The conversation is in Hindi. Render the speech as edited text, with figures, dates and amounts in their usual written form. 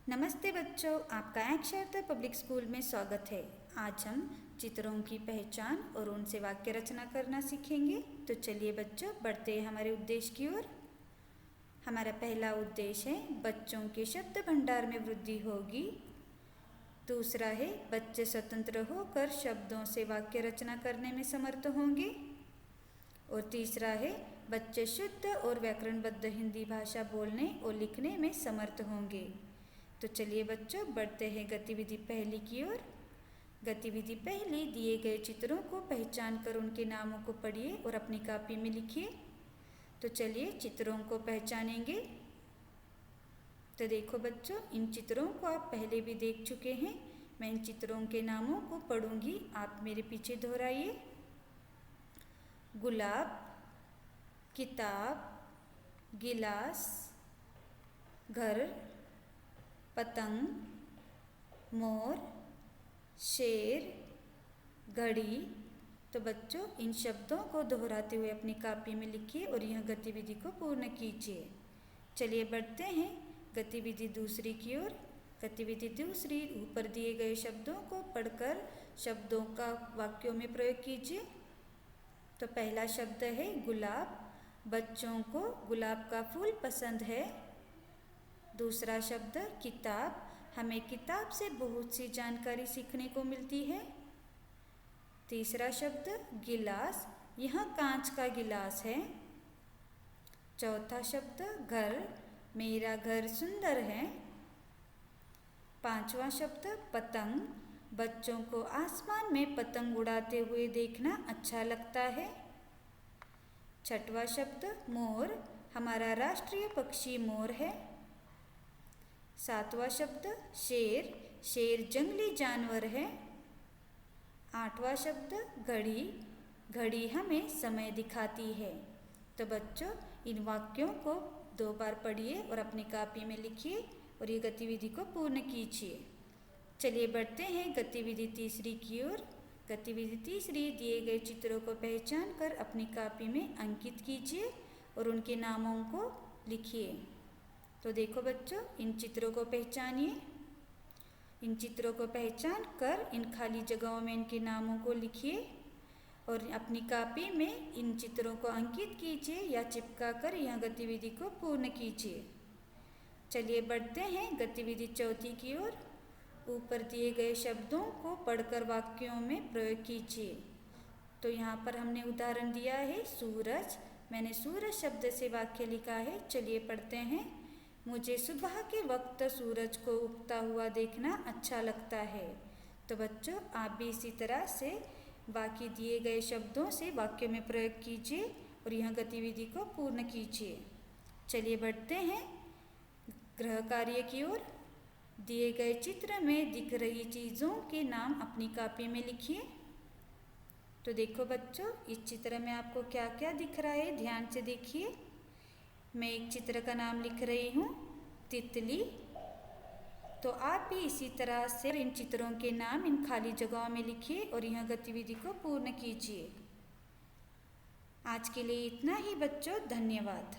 नमस्ते बच्चों, आपका अक्षरता पब्लिक स्कूल में स्वागत है। आज हम चित्रों की पहचान और उनसे वाक्य रचना करना सीखेंगे। तो चलिए बच्चों, बढ़ते हैं हमारे उद्देश्य की ओर। हमारा पहला उद्देश्य है बच्चों के शब्द भंडार में वृद्धि होगी। दूसरा है बच्चे स्वतंत्र होकर शब्दों से वाक्य रचना करने में समर्थ होंगे। और तीसरा है बच्चे शुद्ध और व्याकरणबद्ध हिंदी भाषा बोलने और लिखने में समर्थ होंगे। तो चलिए बच्चों, बढ़ते हैं गतिविधि पहली की ओर। गतिविधि पहली, दिए गए चित्रों को पहचान कर उनके नामों को पढ़िए और अपनी कॉपी में लिखिए। तो चलिए चित्रों को पहचानेंगे। तो देखो बच्चों, इन चित्रों को आप पहले भी देख चुके हैं। मैं इन चित्रों के नामों को पढ़ूंगी, आप मेरे पीछे दोहराइए। गुलाब, किताब, गिलास, घर, पतंग, मोर, शेर, घड़ी। तो बच्चों, इन शब्दों को दोहराते हुए अपनी कॉपी में लिखिए और यह गतिविधि को पूर्ण कीजिए। चलिए बढ़ते हैं गतिविधि दूसरी की ओर। गतिविधि दूसरी, ऊपर दिए गए शब्दों को पढ़कर शब्दों का वाक्यों में प्रयोग कीजिए। तो पहला शब्द है गुलाब। बच्चों को गुलाब का फूल पसंद है। दूसरा शब्द किताब। हमें किताब से बहुत सी जानकारी सीखने को मिलती है। तीसरा शब्द गिलास। यह कांच का गिलास है। चौथा शब्द घर। मेरा घर सुंदर है। पांचवा शब्द पतंग। बच्चों को आसमान में पतंग उड़ाते हुए देखना अच्छा लगता है। छठवां शब्द मोर। हमारा राष्ट्रीय पक्षी मोर है। सातवां शब्द शेर। शेर जंगली जानवर है। आठवां शब्द घड़ी। घड़ी हमें समय दिखाती है। तो बच्चों, इन वाक्यों को 2 बार पढ़िए और अपनी कॉपी में लिखिए और ये गतिविधि को पूर्ण कीजिए। चलिए बढ़ते हैं गतिविधि तीसरी की ओर। गतिविधि तीसरी, दिए गए चित्रों को पहचान कर अपनी कॉपी में अंकित कीजिए और उनके नामों को लिखिए। तो देखो बच्चों, इन चित्रों को पहचानिए। इन चित्रों को पहचान कर इन खाली जगहों में इनके नामों को लिखिए और अपनी कॉपी में इन चित्रों को अंकित कीजिए या चिपका कर यह गतिविधि को पूर्ण कीजिए। चलिए बढ़ते हैं गतिविधि चौथी की ओर। ऊपर दिए गए शब्दों को पढ़कर वाक्यों में प्रयोग कीजिए। तो यहाँ पर हमने उदाहरण दिया है सूरज। मैंने सूरज शब्द से वाक्य लिखा है। चलिए पढ़ते हैं। मुझे सुबह के वक्त सूरज को उगता हुआ देखना अच्छा लगता है। तो बच्चों, आप भी इसी तरह से बाकी दिए गए शब्दों से वाक्य में प्रयोग कीजिए और यह गतिविधि को पूर्ण कीजिए। चलिए बढ़ते हैं गृह कार्य की ओर। दिए गए चित्र में दिख रही चीज़ों के नाम अपनी कॉपी में लिखिए। तो देखो बच्चों, इस चित्र में आपको क्या क्या दिख रहा है, ध्यान से देखिए। मैं एक चित्र का नाम लिख रही हूँ, तितली। तो आप भी इसी तरह से इन चित्रों के नाम इन खाली जगहों में लिखिए और यह गतिविधि को पूर्ण कीजिए। आज के लिए इतना ही बच्चों, धन्यवाद।